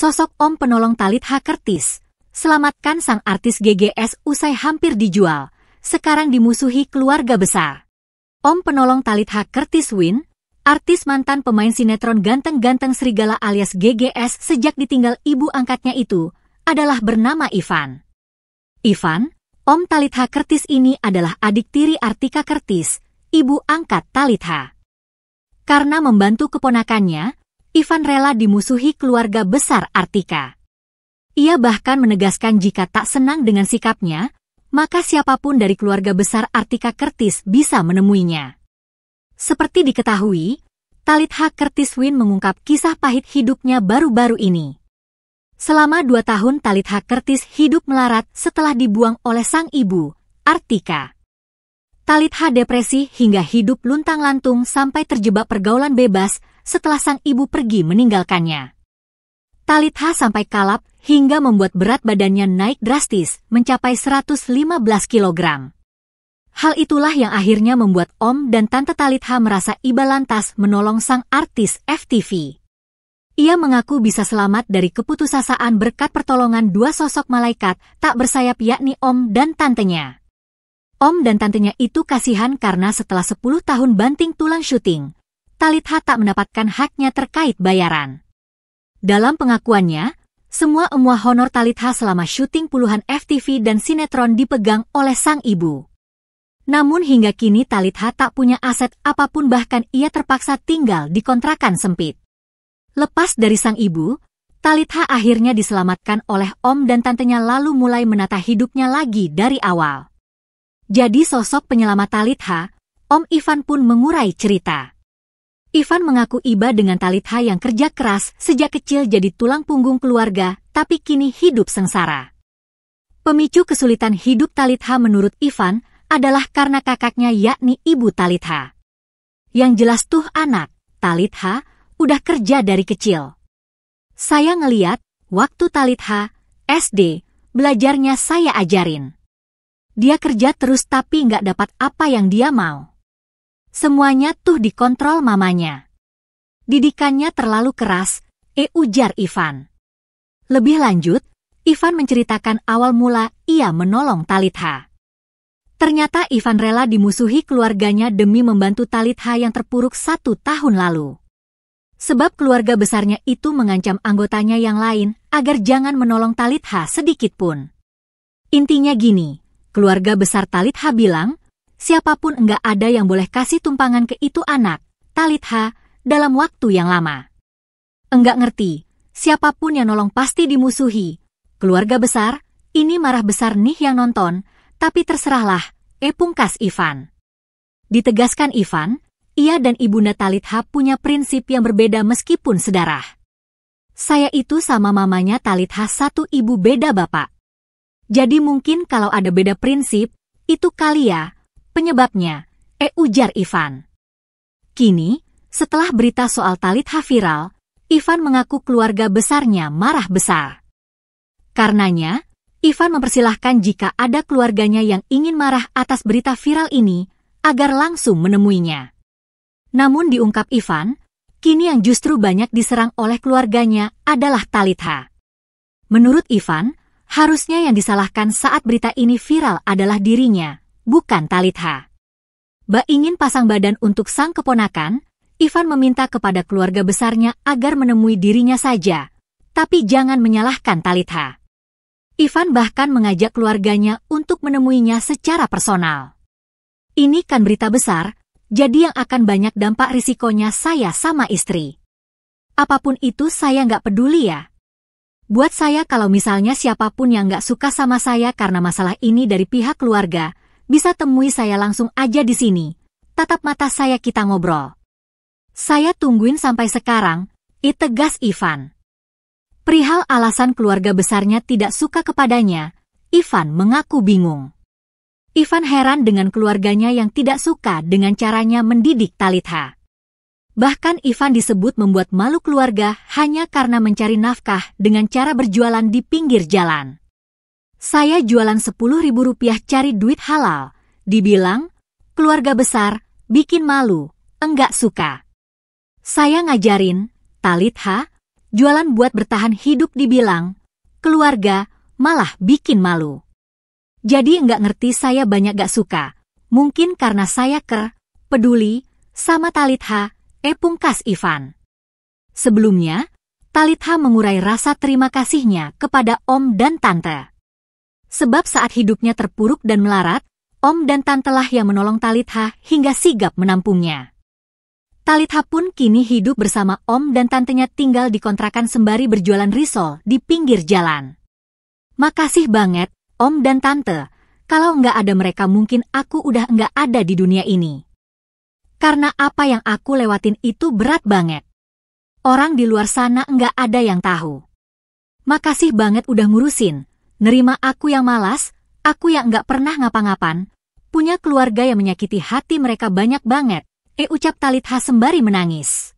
Sosok Om penolong Talitha Curtis, selamatkan sang artis GGS usai hampir dijual, sekarang dimusuhi keluarga besar. Om penolong Talitha Curtis Win, artis mantan pemain sinetron ganteng-ganteng Serigala alias GGS sejak ditinggal ibu angkatnya itu, adalah bernama Ivan. Ivan, Om Talitha Curtis ini adalah adik tiri Artika Curtis, ibu angkat Talitha. Karena membantu keponakannya, Ivan rela dimusuhi keluarga besar Artika. Ia bahkan menegaskan jika tak senang dengan sikapnya, maka siapapun dari keluarga besar Artika Curtis bisa menemuinya. Seperti diketahui, Talitha Curtis Win mengungkap kisah pahit hidupnya baru-baru ini. Selama 2 tahun Talitha Curtis hidup melarat setelah dibuang oleh sang ibu, Artika. Talitha depresi hingga hidup luntang-lantung sampai terjebak pergaulan bebas setelah sang ibu pergi meninggalkannya. Talitha sampai kalap hingga membuat berat badannya naik drastis mencapai 115 kg. Hal itulah yang akhirnya membuat Om dan Tante Talitha merasa iba lantas menolong sang artis FTV. Ia mengaku bisa selamat dari keputusasaan berkat pertolongan 2 sosok malaikat tak bersayap yakni Om dan tantenya. Om dan tantenya itu kasihan karena setelah 10 tahun banting tulang syuting, Talitha tak mendapatkan haknya terkait bayaran. Dalam pengakuannya, semua emuah honor Talitha selama syuting puluhan FTV dan sinetron dipegang oleh sang ibu. Namun hingga kini Talitha tak punya aset apapun, bahkan ia terpaksa tinggal di kontrakan sempit. Lepas dari sang ibu, Talitha akhirnya diselamatkan oleh Om dan tantenya lalu mulai menata hidupnya lagi dari awal. Jadi sosok penyelamat Talitha, Om Ivan pun mengurai cerita. Ivan mengaku iba dengan Talitha yang kerja keras sejak kecil jadi tulang punggung keluarga, tapi kini hidup sengsara. Pemicu kesulitan hidup Talitha menurut Ivan adalah karena kakaknya yakni ibu Talitha. Yang jelas tuh anak, Talitha, udah kerja dari kecil. Saya ngeliat, waktu Talitha, SD, belajarnya saya ajarin. Dia kerja terus tapi nggak dapat apa yang dia mau. Semuanya tuh dikontrol mamanya. Didikannya terlalu keras, ujar Ivan. Lebih lanjut, Ivan menceritakan awal mula ia menolong Talitha. Ternyata Ivan rela dimusuhi keluarganya demi membantu Talitha yang terpuruk 1 tahun lalu. Sebab keluarga besarnya itu mengancam anggotanya yang lain agar jangan menolong Talitha sedikit pun. Intinya gini, keluarga besar Talitha bilang, siapapun enggak ada yang boleh kasih tumpangan ke itu anak, Talitha, dalam waktu yang lama. Enggak ngerti, siapapun yang nolong pasti dimusuhi. Keluarga besar, ini marah besar nih yang nonton, tapi terserahlah, pungkas Ivan. Ditegaskan Ivan, ia dan ibunda Talitha punya prinsip yang berbeda meskipun sedarah. Saya itu sama mamanya Talitha satu ibu beda bapak. Jadi mungkin kalau ada beda prinsip, itu kali ya penyebabnya, ujar Ivan. Kini, setelah berita soal Talitha viral, Ivan mengaku keluarga besarnya marah besar. Karenanya, Ivan mempersilahkan jika ada keluarganya yang ingin marah atas berita viral ini, agar langsung menemuinya. Namun diungkap Ivan, kini yang justru banyak diserang oleh keluarganya adalah Talitha. Menurut Ivan, harusnya yang disalahkan saat berita ini viral adalah dirinya, bukan Talitha. Ingin pasang badan untuk sang keponakan, Ivan meminta kepada keluarga besarnya agar menemui dirinya saja, tapi jangan menyalahkan Talitha. Ivan bahkan mengajak keluarganya untuk menemuinya secara personal. Ini kan berita besar, jadi yang akan banyak dampak risikonya saya sama istri. Apapun itu saya nggak peduli ya. Buat saya kalau misalnya siapapun yang nggak suka sama saya karena masalah ini dari pihak keluarga, bisa temui saya langsung aja di sini. Tatap mata saya kita ngobrol. Saya tungguin sampai sekarang, tegas Ivan. Perihal alasan keluarga besarnya tidak suka kepadanya, Ivan mengaku bingung. Ivan heran dengan keluarganya yang tidak suka dengan caranya mendidik Talitha. Bahkan Ivan disebut membuat malu keluarga hanya karena mencari nafkah dengan cara berjualan di pinggir jalan. Saya jualan Rp10.000 cari duit halal, dibilang, keluarga besar, bikin malu, enggak suka. Saya ngajarin, Talitha, Jualan buat bertahan hidup dibilang, keluarga malah bikin malu. Jadi nggak ngerti saya banyak gak suka. Mungkin karena saya peduli, sama Talitha, pungkas Ivan. Sebelumnya, Talitha mengurai rasa terima kasihnya kepada Om dan Tante. Sebab saat hidupnya terpuruk dan melarat, Om dan Tante lah yang menolong Talitha hingga sigap menampungnya. Talitha pun kini hidup bersama Om dan Tantenya tinggal di kontrakan sembari berjualan risol di pinggir jalan. Makasih banget, Om dan Tante. Kalau nggak ada mereka mungkin aku udah nggak ada di dunia ini. Karena apa yang aku lewatin itu berat banget. Orang di luar sana nggak ada yang tahu. Makasih banget udah ngurusin, nerima aku yang malas, aku yang nggak pernah ngapa-ngapan, punya keluarga yang menyakiti hati mereka banyak banget. Ucap Talitha sembari menangis.